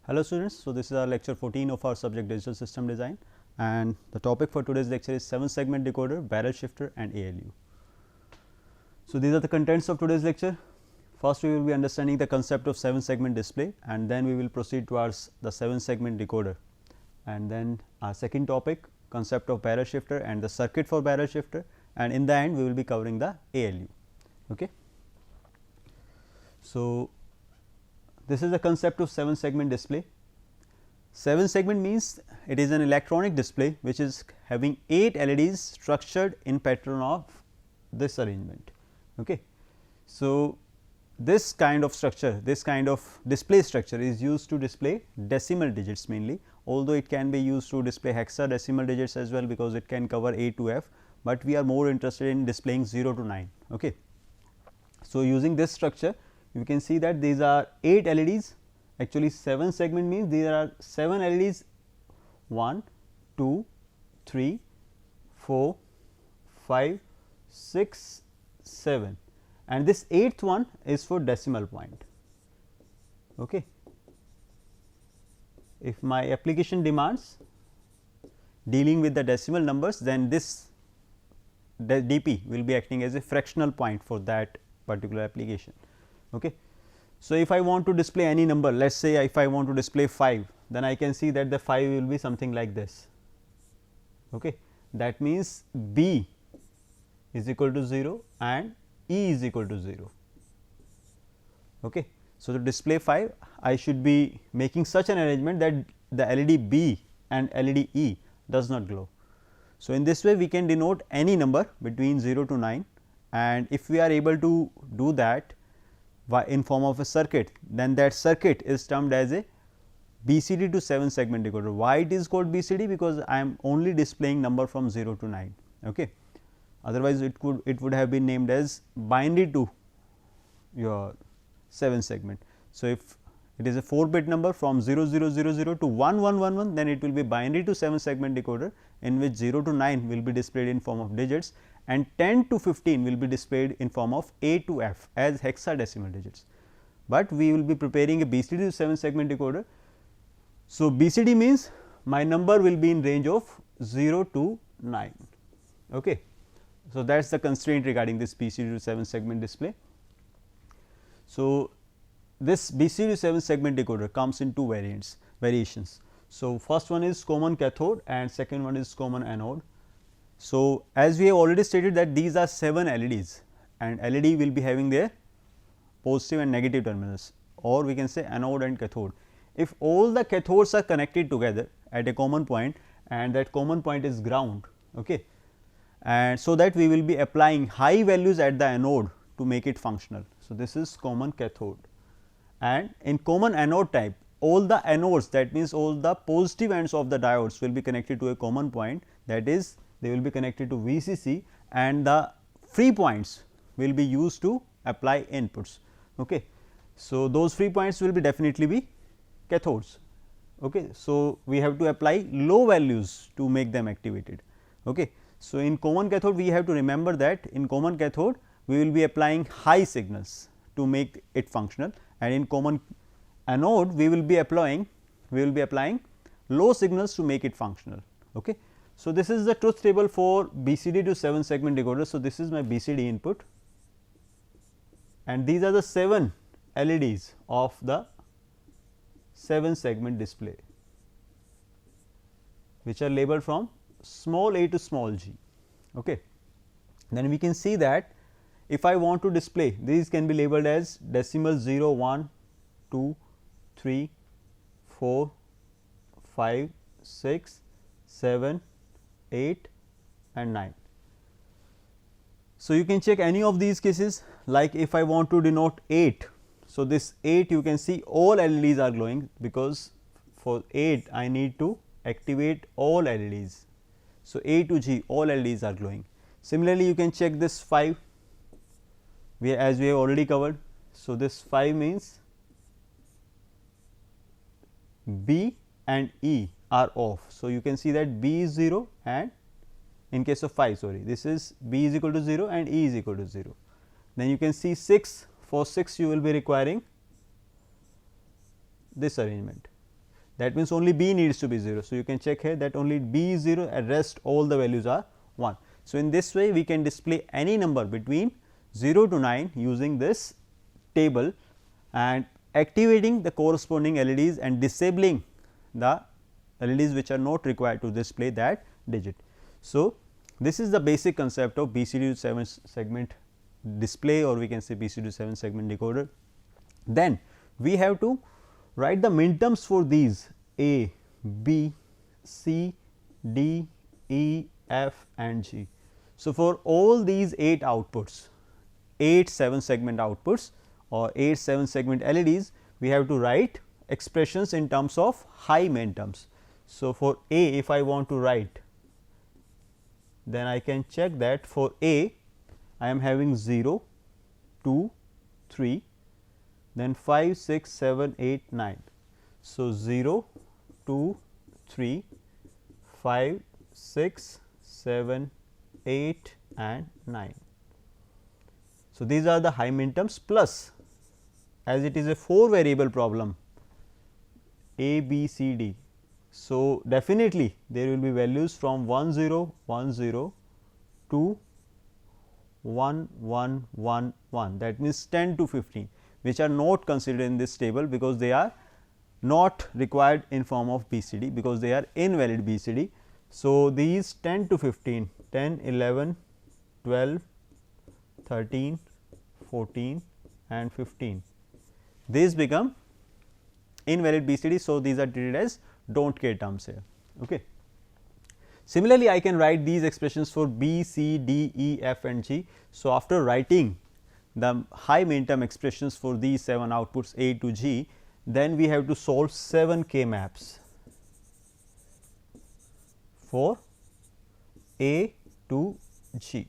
Hello students, so this is our lecture 14 of our subject digital system design, and the topic for today's lecture is 7 segment decoder, barrel shifter and ALU. So these are the contents of today's lecture. First we will be understanding the concept of 7 segment display, and then we will proceed towards the 7 segment decoder, and then our second topic, concept of barrel shifter and the circuit for barrel shifter, and in the end we will be covering the ALU. Okay. So this is the concept of 7 segment display. 7 segment means it is an electronic display which is having 8 LEDs structured in pattern of this arrangement. Okay. So this kind of structure, this kind of display structure is used to display decimal digits mainly, although it can be used to display hexadecimal digits as well, because it can cover A to F, but we are more interested in displaying 0 to 9. Okay. So using this structure, you can see that these are 8 LEDs, actually 7 segment means there are 7 LEDs, 1, 2, 3, 4, 5, 6, 7, and this 8th one is for decimal point. Okay. If my application demands dealing with the decimal numbers, then this DP will be acting as a fractional point for that particular application. Okay. So if I want to display any number, let us say if I want to display 5, then I can see that the 5 will be something like this. Okay. That means B is equal to 0 and E is equal to 0. Okay. So to display 5, I should be making such an arrangement that the LED B and LED E does not glow. So in this way we can denote any number between 0 to 9, and if we are able to do that in form of a circuit, then that circuit is termed as a BCD to 7 segment decoder. Why it is called BCD? Because I am only displaying number from 0 to 9. Okay. Otherwise it would have been named as binary to your 7 segment. So if it is a 4-bit number from 0000 to 1111, then it will be binary to 7 segment decoder, in which 0 to 9 will be displayed in form of digits, and 10 to 15 will be displayed in form of A to F as hexadecimal digits. But we will be preparing a BCD to 7 segment decoder. So BCD means my number will be in range of 0 to 9. Okay. So that is the constraint regarding this BCD to 7 segment display. So this BCD to 7 segment decoder comes in 2 variations. So first one is common cathode and second one is common anode. So as we have already stated that these are 7 LEDs, and LED will be having their positive and negative terminals, or we can say anode and cathode. If all the cathodes are connected together at a common point, and that common point is ground, okay, and so that we will be applying high values at the anode to make it functional. So this is common cathode. And in common anode type, all the anodes, that means all the positive ends of the diodes will be connected to a common point, that is they will be connected to VCC, and the free points will be used to apply inputs. Okay. So those free points will be definitely be cathodes. Okay. So we have to apply low values to make them activated. Okay. So in common cathode we have to remember that in common cathode we will be applying high signals to make it functional, and in common anode we will be applying low signals to make it functional. Okay. So this is the truth table for BCD to 7 segment decoder. So this is my BCD input, and these are the 7 LEDs of the 7 segment display, which are labeled from small a to small g. Okay. Then we can see that if I want to display, these can be labeled as decimal 0, 1, 2, 3, 4, 5, 6, 7, 8 and 9. So you can check any of these cases, like if I want to denote 8. So this 8, you can see all LEDs are glowing, because for 8 I need to activate all LEDs. So A to G all LEDs are glowing. Similarly you can check this 5, as we have already covered. So this 5 means B and E are off. So you can see that B is 0, and in case of 5, sorry, this is B is equal to 0 and E is equal to 0. Then you can see 6, for 6 you will be requiring this arrangement. that means only B needs to be 0. So, you can check here that only B is 0 and rest all the values are 1. So, in this way we can display any number between 0 to 9 using this table and activating the corresponding LEDs and disabling the LEDs which are not required to display that digit. So, this is the basic concept of BCD to 7 segment display, or we can say BCD to 7 segment decoder. Then we have to write the minterms for these A, B, C, D, E, F and G. So, for all these 8 outputs, 8 7 segment outputs or 8 7 segment LEDs, we have to write expressions in terms of high minterms. So, for A, if I want to write, then I can check that for A I am having 0, 2, 3, then 5, 6, 7, 8, 9. So, 0, 2, 3, 5, 6, 7, 8 and 9. So, these are the high minterms, plus as it is a 4 variable problem A, B, C, D. So, definitely there will be values from 1 0, 1 0 to 1 1 1 1, that means 10 to 15, which are not considered in this table because they are not required in form of BCD, because they are invalid BCD. So, these 10 to 15, 10, 11, 12, 13, 14 and 15, these become invalid BCD. So, these are treated as do not care terms here. Okay. Similarly, I can write these expressions for B, C, D, E, F and G. So, after writing the high minterm expressions for these 7 outputs A to G, then we have to solve 7 K maps for A to G.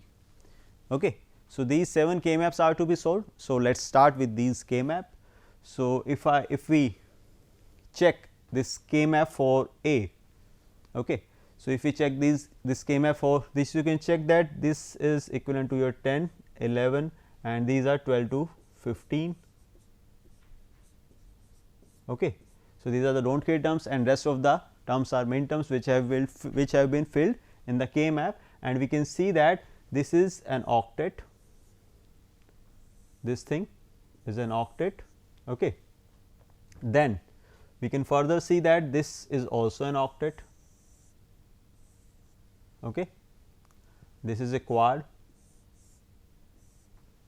Okay. So, these 7 K maps are to be solved. So, let us start with these K map. So, if we check this K map for A. Okay. So, if we check this K map for this, you can check that this is equivalent to your 10, 11 and these are 12 to 15. Okay. So, these are the do not care terms and rest of the terms are minterms which have been filled in the K map, and we can see that this is an octet, this thing is an octet. Okay. Then we can further see that this is also an octet. Okay. This is a quad.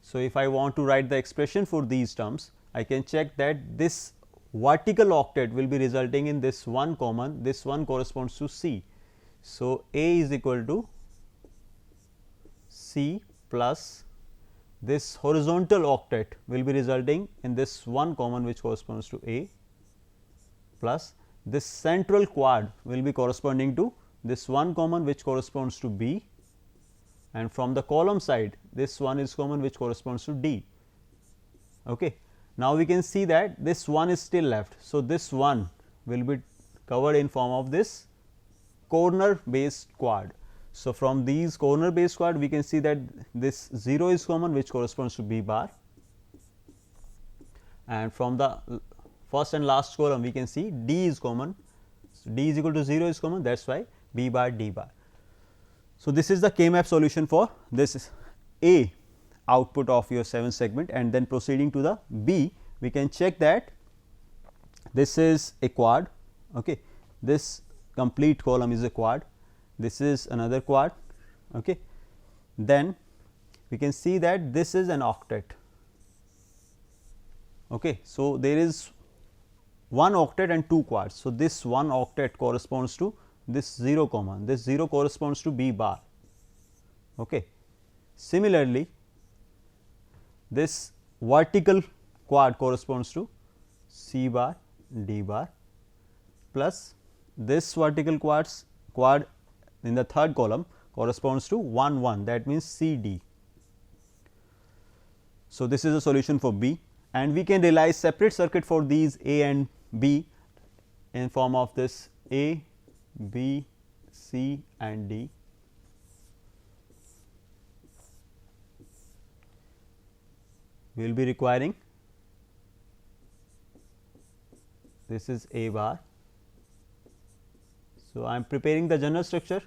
So, if I want to write the expression for these terms, I can check that this vertical octet will be resulting in this one common, this one corresponds to C. So, A is equal to C plus this horizontal octet will be resulting in this one common which corresponds to A, plus this central quad will be corresponding to this one common which corresponds to B, and from the column side this one is common which corresponds to D. Okay. Now, we can see that this one is still left. So, this one will be covered in form of this corner based quad. So, from these corner based quad we can see that this 0 is common which corresponds to B bar, and from the first and last column we can see D is common. So, D is equal to 0 is common, that is why B bar D bar. So, this is the K map solution for this A output of your 7 segment, and then proceeding to the B, we can check that this is a quad. Okay. This complete column is a quad, this is another quad. Okay. Then we can see that this is an octet. Okay. So, there is one octet and 2 quads. So, this one octet corresponds to this 0 common, this 0 corresponds to B bar. Okay. Similarly, this vertical quad corresponds to C bar, D bar, plus this vertical quad in the third column corresponds to 1 1, that means C D. So, this is a solution for B, and we can realize separate circuit for these A and B in form of this A, B, C and D. We will be requiring, this is A bar, So, I am preparing the general structure,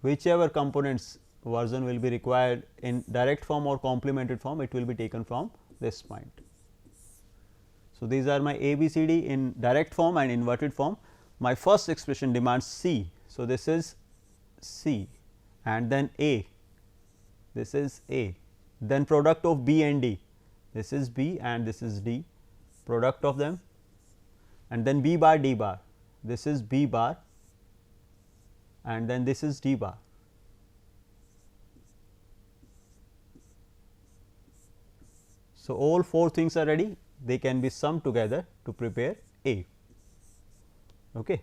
whichever components version will be required in direct form or complemented form, it will be taken from this point. So, these are my A, B, C, D in direct form and inverted form. My first expression demands C. So, this is C and then A, this is A, then product of B and D, this is B and this is D, product of them, and then B bar D bar, this is B bar and then this is D bar. So, all four things are ready, they can be summed together to prepare A. Okay.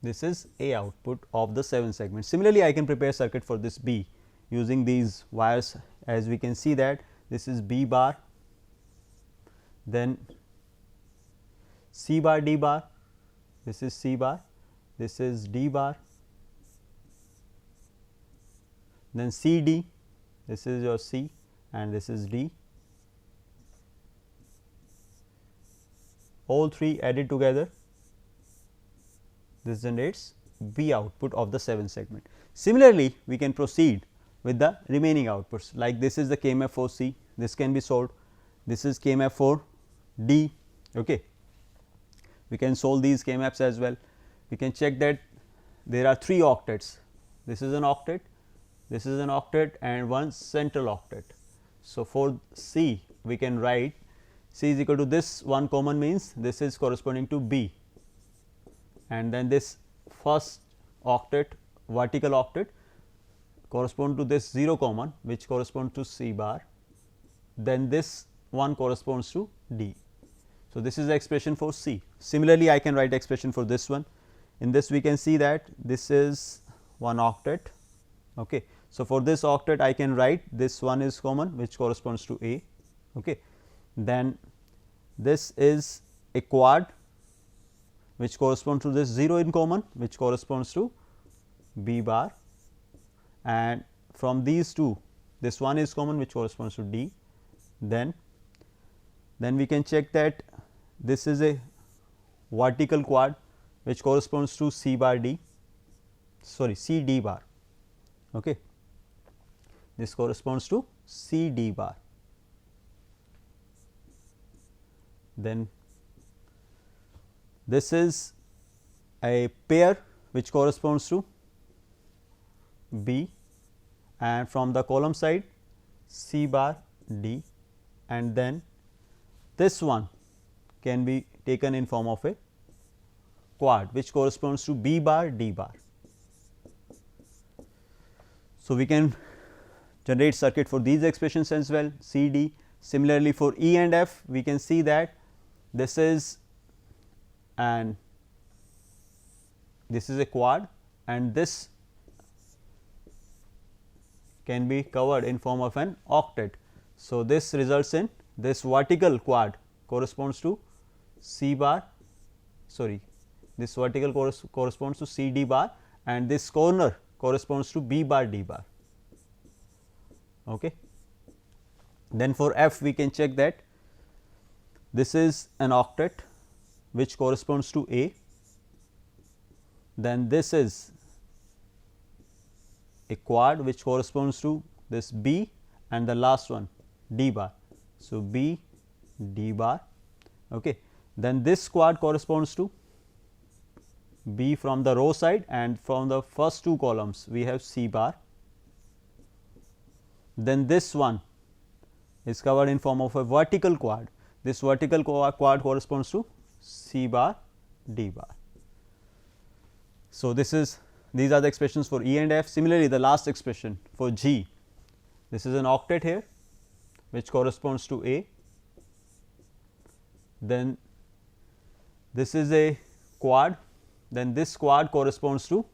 This is A output of the 7 segments. Similarly, I can prepare circuit for this B using these wires, as we can see that this is B bar, then C bar D bar, this is C bar, this is D bar, then C D, this is your C and this is D. All three added together, this generates B output of the 7 segment. Similarly, we can proceed with the remaining outputs, like this is the KMF for C, this can be solved, this is KMF for D. Okay. We can solve these KMFs as well. We can check that there are 3 octets, this is an octet, this is an octet and one central octet. So, for C we can write C is equal to this one common means this is corresponding to B, and then this first octet vertical octet correspond to this 0 common, which corresponds to C bar, then this one corresponds to D. So, this is the expression for C. Similarly, I can write expression for this one. In this we can see that this is one octet. Okay. So, for this octet I can write this one is common, which corresponds to A. Okay. Then this is a quad, which corresponds to this 0 in common, which corresponds to B bar, and from these two this one is common, which corresponds to D. Then we can check that this is a vertical quad, which corresponds to C bar D, sorry C D bar. Okay. This corresponds to C D bar. Then this is a pair which corresponds to B, and from the column side C bar D, and then this one can be taken in form of a quad, which corresponds to B bar D bar. So, we can generate circuit for these expressions as well, C D. Similarly, for E and F we can see that this is a quad and this can be covered in form of an octet. So, this results in this vertical quad corresponds to C bar, sorry, this vertical corresponds to C D bar, and this corner corresponds to B bar D bar. Okay. Then for F we can check that this is an octet which corresponds to A, then this is a quad which corresponds to this B, and the last one D bar. So, B D bar. Okay. Then this quad corresponds to B from the row side, and from the first 2 columns we have C bar. Then this one is covered in form of a vertical quad. This vertical quad corresponds to C bar D bar. So, these are the expressions for E and F. Similarly, the last expression for G, this is an octet here which corresponds to A, then this is a quad, then this quad corresponds to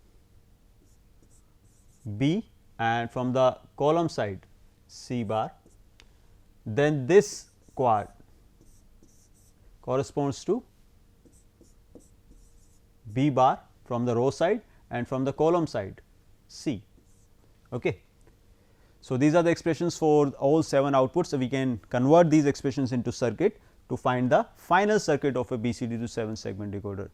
B, and from the column side C bar, then this quad corresponds to B bar from the row side, and from the column side C. Okay. So, these are the expressions for all 7 outputs. So, we can convert these expressions into circuit to find the final circuit of a BCD to 7 segment decoder.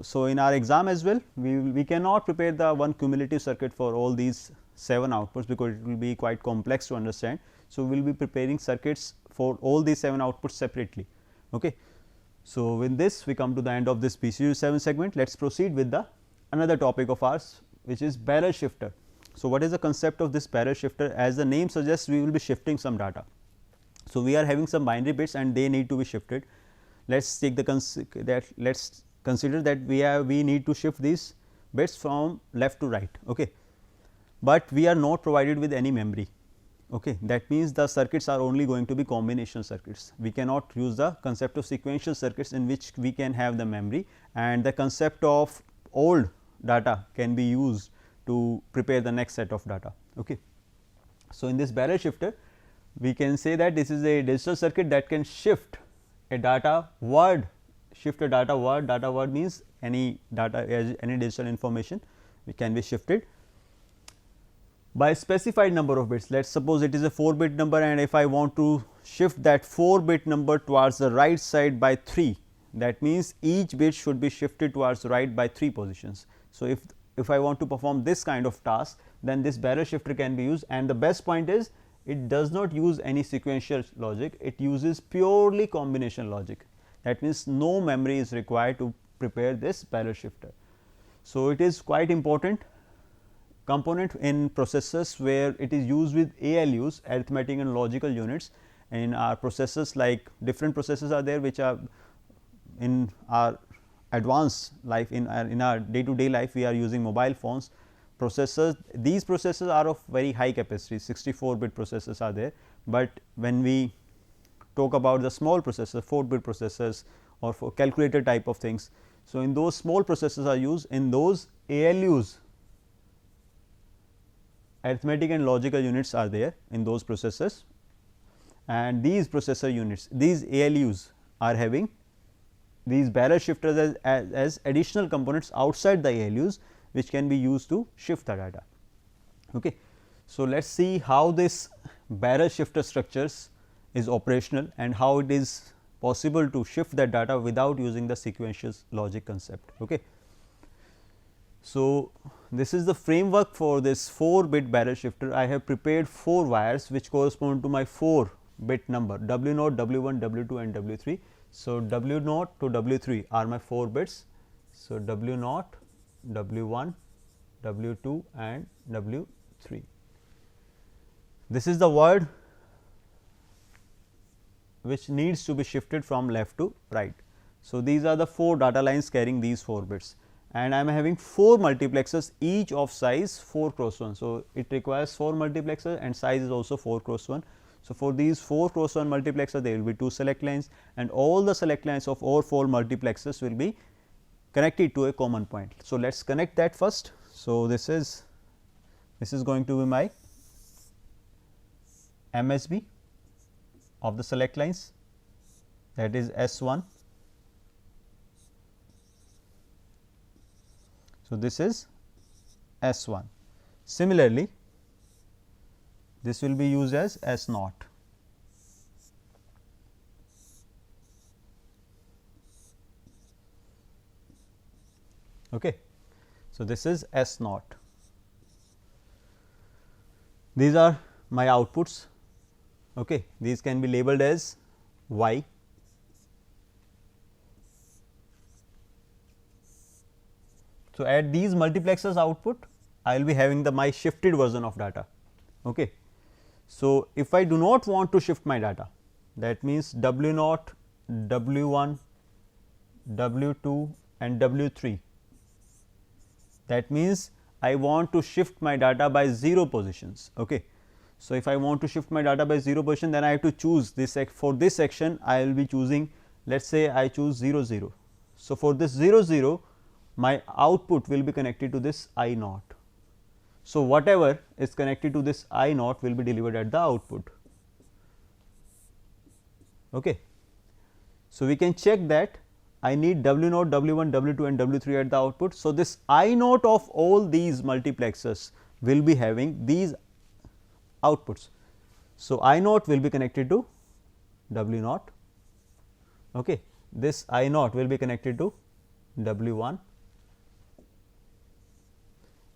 So, in our exam as well, we cannot prepare the one cumulative circuit for all these 7 outputs, because it will be quite complex to understand. So, we will be preparing circuits for all these 7 outputs separately. Okay. So, with this we come to the end of this BCD to 7 segment. Let us proceed with the another topic of ours, which is barrel shifter. So, what is the concept of this barrel shifter? As the name suggests, we will be shifting some data. So, we are having some binary bits and they need to be shifted. Let us take the let us consider that we need to shift these bits from left to right, okay. But we are not provided with any memory, okay. That means the circuits are only going to be combination circuits. We cannot use the concept of sequential circuits in which we can have the memory, and the concept of old data can be used to prepare the next set of data, okay. So, in this barrel shifter, we can say that this is a digital circuit that can shift a data word, data word means any data, any digital information which can be shifted by a specified number of bits. Let us suppose it is a 4-bit number, and if I want to shift that 4-bit number towards the right side by 3, that means each bit should be shifted towards the right by 3 positions. So, if I want to perform this kind of task, then this barrel shifter can be used, and the best point is it does not use any sequential logic, it uses purely combination logic. That means, no memory is required to prepare this barrel shifter. So, it is quite important component in processors where it is used with ALUs, arithmetic and logical units. In our processors, like different processors are there which are in our advanced life, in our day to day life we are using mobile phones processors. These processors are of very high capacity, 64-bit processors are there, but when we talk about the small processors, 4-bit processors or for calculator type of things. So, in those small processors are used, in those ALUs, arithmetic and logical units are there in those processors, and these processor units, these ALUs are having these barrel shifters as additional components outside the ALUs, which can be used to shift the data. Okay. So, let us see how this barrel shifter structures is operational and how it is possible to shift that data without using the sequential logic concept. Okay. So, this is the framework for this 4-bit barrel shifter. I have prepared 4 wires which correspond to my 4-bit number W0, W1, W2 and W3. So, W0 to W3 are my 4 bits. So, W0, W1, W2 and W3. This is the word which needs to be shifted from left to right. So, these are the 4 data lines carrying these 4 bits, and I am having 4 multiplexers, each of size 4 cross 1. So, it requires 4 multiplexers and size is also 4 cross 1. So, for these 4 cross 1 multiplexer there will be 2 select lines, and all the select lines of all 4 multiplexers will be connected to a common point. So, let us connect that first. So, this is going to be my MSB of the select lines, that is S1. So, this is S1. Similarly, this will be used as S0. Okay. So, this is S0. These are my outputs. Okay. These can be labeled as Y. So, at these multiplexers output, I will be having my shifted version of data. Okay. So, if I do not want to shift my data, that means W0, W1, W2 and W3, that means I want to shift my data by 0 positions. Okay. So, if I want to shift my data by 0 position, then I have to choose this for this section I will be choosing, let us say I choose 0 0. So, for this 0 0 my output will be connected to this I 0. So, whatever is connected to this I 0 will be delivered at the output. Okay. So, we can check that I need W0, W1, W2 and W3 at the output. So, this I 0 of all these multiplexers will be having these outputs. So, I 0 will be connected to W 0, Okay. This I naught will be connected to W 1,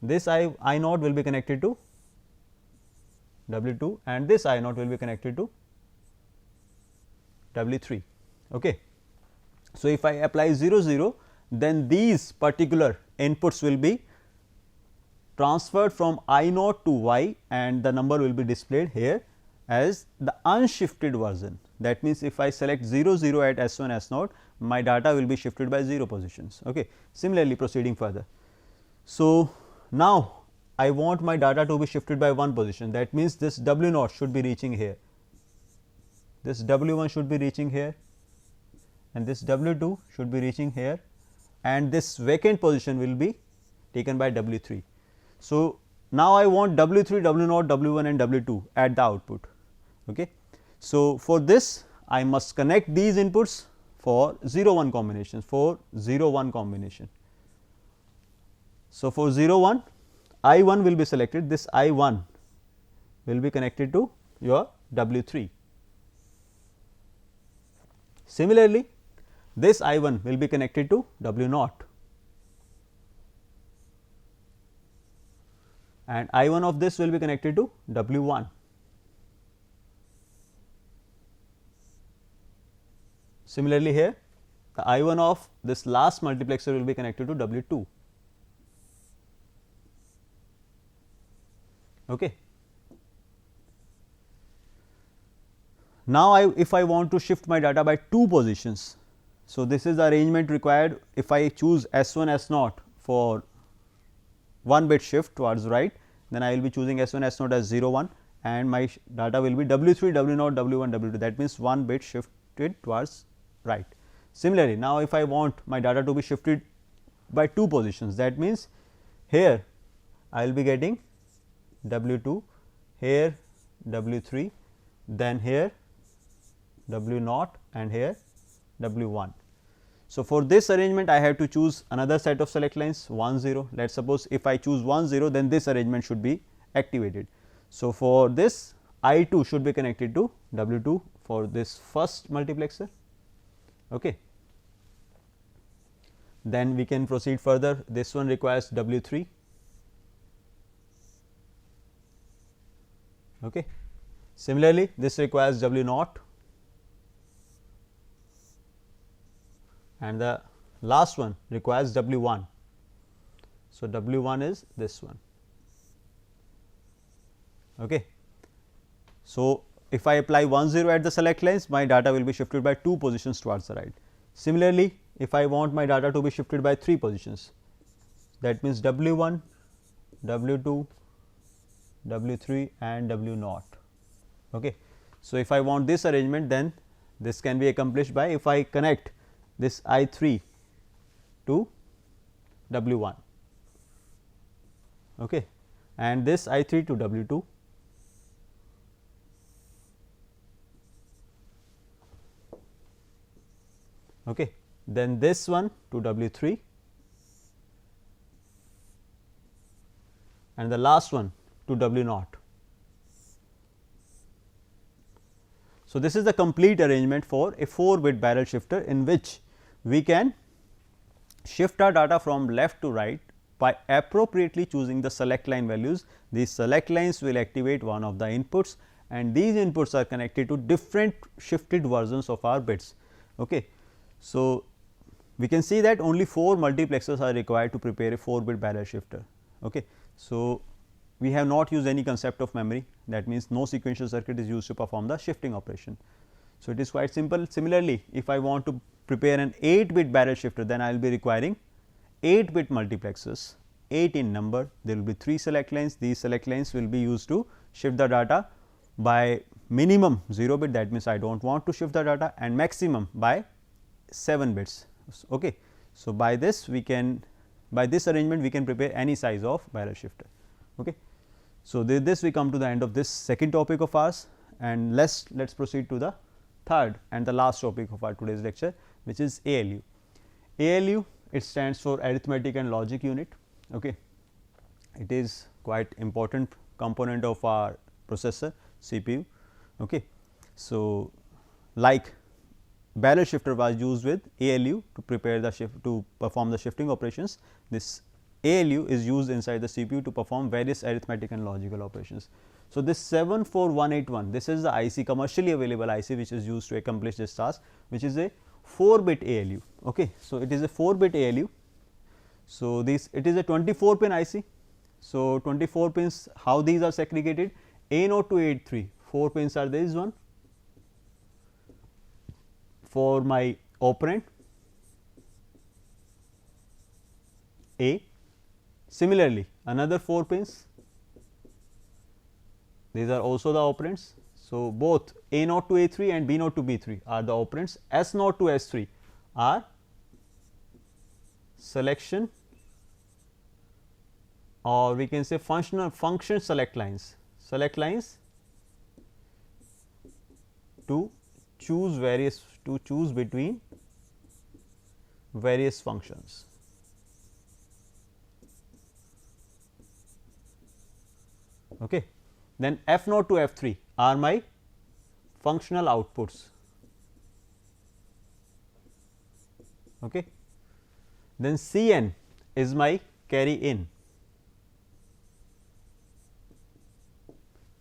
this I naught will be connected to W 2, and this I naught will be connected to W 3. Okay. So, if I apply 0 0, then these particular inputs will be transferred from I naught to y, and the number will be displayed here as the unshifted version. That means, if I select 0 0 at S 1 S naught, my data will be shifted by 0 positions. Okay. Similarly, proceeding further. So, now I want my data to be shifted by 1 position, that means this W naught should be reaching here, this W 1 should be reaching here, and this W 2 should be reaching here, and this vacant position will be taken by W 3. So, now I want W 3, W naught, W 1 and W 2 at the output. Okay. So, for this I must connect these inputs for 0 1 combinations, for 0 1 combination. So, for 0 1 I 1 will be selected, this I 1 will be connected to your W 3. Similarly, this I 1 will be connected to W naught, and I 1 of this will be connected to W 1. Similarly, here the I 1 of this last multiplexer will be connected to W 2. Okay. Now, if I want to shift my data by 2 positions, so this is the arrangement required if I choose S 1 S naught for 1 bit shift towards right, then I will be choosing S 1 S naught as 0 1, and my data will be W 3 W naught W 1 W 2, that means 1 bit shifted towards right. Similarly, now if I want my data to be shifted by 2 positions, that means here I will be getting W 2, here W 3, then here W naught, and here W 1. So, for this arrangement I have to choose another set of select lines 1 0. Let us suppose if I choose 1 0, then this arrangement should be activated. So, for this I 2 should be connected to W 2 for this first multiplexer. Okay. Then we can proceed further, this one requires W 3. Okay. Similarly, this requires W naught, and the last one requires W 1. So, W 1 is this one. Okay. So, if I apply 1 0 at the select lines, my data will be shifted by 2 positions towards the right. Similarly, if I want my data to be shifted by 3 positions, that means W 1, W 2, W 3 and W naught. Okay. So, if I want this arrangement, then this can be accomplished by if I connect this I 3 to W 1, okay, and this I 3 to W 2. Okay. Then this one to W 3, and the last one to W naught. So, this is the complete arrangement for a 4 bit barrel shifter, in which we can shift our data from left to right by appropriately choosing the select line values. These select lines will activate one of the inputs, and these inputs are connected to different shifted versions of our bits. Okay. So, we can see that only 4 multiplexers are required to prepare a 4 bit barrel shifter. Okay. So, we have not used any concept of memory, that means no sequential circuit is used to perform the shifting operation. So, it is quite simple. Similarly, if I want to prepare an 8 bit barrel shifter, then I will be requiring 8 bit multiplexers, 8 in number. There will be 3 select lines. These select lines will be used to shift the data by minimum 0 bit, that means I do not want to shift the data, and maximum by 7 bits. Okay. So, by this arrangement we can prepare any size of barrel shifter. Okay. So, with this we come to the end of this second topic of ours, and let us proceed to the third and the last topic of our today's lecture, which is ALU. ALU, it stands for arithmetic and logic unit. Okay. It is quite important component of our processor CPU. Okay. So, like barrel shifter was used with ALU to prepare the shift to perform the shifting operations. This ALU is used inside the CPU to perform various arithmetic and logical operations. So, this 74181, this is the IC, commercially available IC, which is used to accomplish this task, which is a 4-bit ALU. Okay. So, it is a 4-bit ALU. So, it is a 24 pin IC. So, 24 pins, how these are segregated? A0 to A3, 4 pins are this one for my operand A. Similarly, another 4 pins, these are also the operands. So, both A0 to A3 and B0 to B3 are the operands, S0 to S3 are selection, or we can say function select lines to choose between various functions. Okay. Then F0 to F3 are my functional outputs. Okay. Then Cn is my carry in.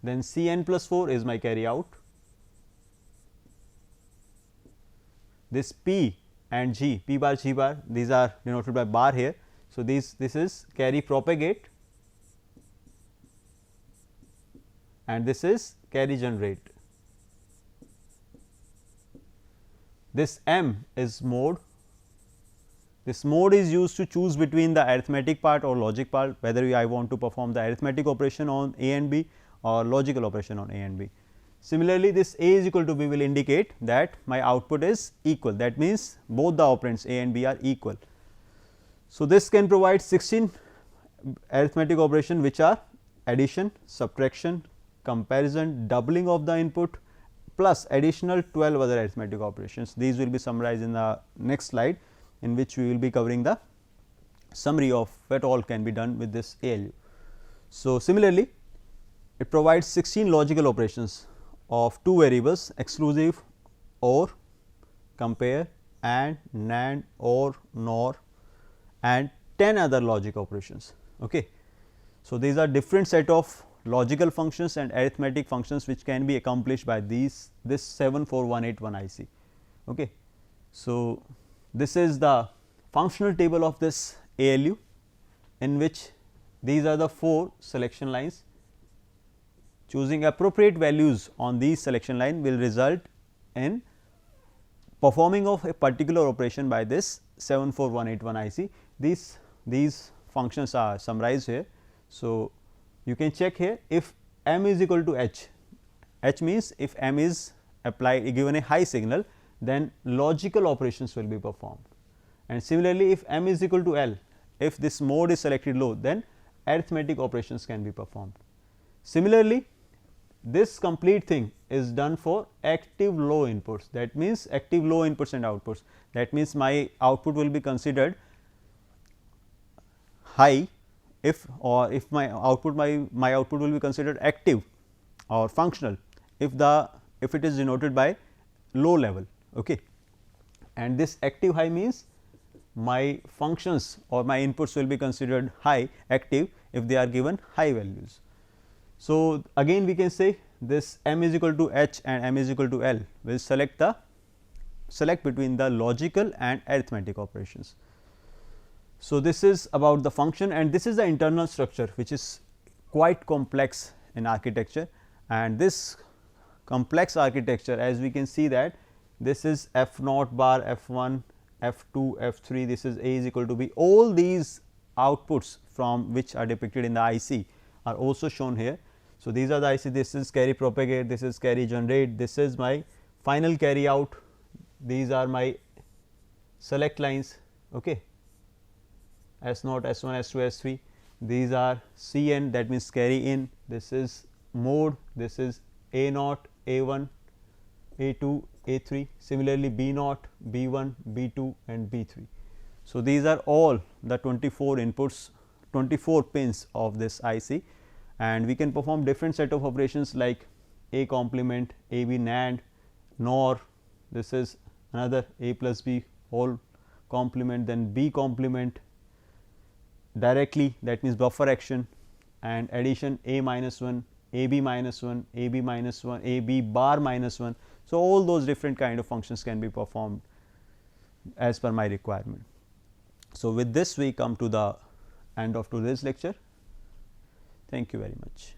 Then Cn plus 4 is my carry out. This P and G, P bar, G bar, these are denoted by bar here. So, this is carry propagate and this is carry generate. This M is mode. This mode is used to choose between the arithmetic part or logic part, whether I want to perform the arithmetic operation on A and B or logical operation on A and B. Similarly, this A is equal to B will indicate that my output is equal, that means both the operands A and B are equal. So, this can provide 16 arithmetic operation, which are addition, subtraction, comparison, doubling of the input, plus additional 12 other arithmetic operations. These will be summarized in the next slide, in which we will be covering the summary of what all can be done with this ALU. So, similarly, it provides 16 logical operations of 2 variables, exclusive, OR, compare, AND, NAND, OR, NOR, and 10 other logic operations. Okay. So, these are different set of logical functions and arithmetic functions which can be accomplished by this 74181 IC. Okay. So, this is the functional table of this ALU, in which these are the 4 selection lines. Choosing appropriate values on these selection line will result in performing of a particular operation by this 74181 IC. These functions are summarized here. So, you can check here, if M is equal to H, H means if M is applied given a high signal, then logical operations will be performed, and similarly if M is equal to L, if this mode is selected low, then arithmetic operations can be performed. Similarly, this complete thing is done for active low inputs, that means active low inputs and outputs, that means my output will be considered high if my output will be considered active or functional if it is denoted by low level. Okay. And this active high means my functions or my inputs will be considered high active if they are given high values. So, again we can say this M is equal to H and M is equal to L will select between the logical and arithmetic operations. So, this is about the function, and this is the internal structure which is quite complex in architecture, and this complex architecture, as we can see that this is F0 bar, F1, F2, F3, this is A is equal to B, all these outputs from which are depicted in the IC are also shown here. So, these are the IC, this is carry propagate, this is carry generate, this is my final carry out, these are my select lines. Okay. S0, S1, S2, S3, these are Cn, that means carry in, this is mode, this is A0, A1, A2, A3, similarly B0, B1, B2 and B3. So, these are all the 24 inputs, 24 pins of this IC, and we can perform different set of operations like A complement, AB NAND, NOR, this is another a plus b whole complement, then b complement directly, that means buffer action, and addition a minus 1, a b minus 1, a b minus 1, a b bar minus 1. So, all those different kind of functions can be performed as per my requirement. So, with this we come to the end of today's lecture. Thank you very much.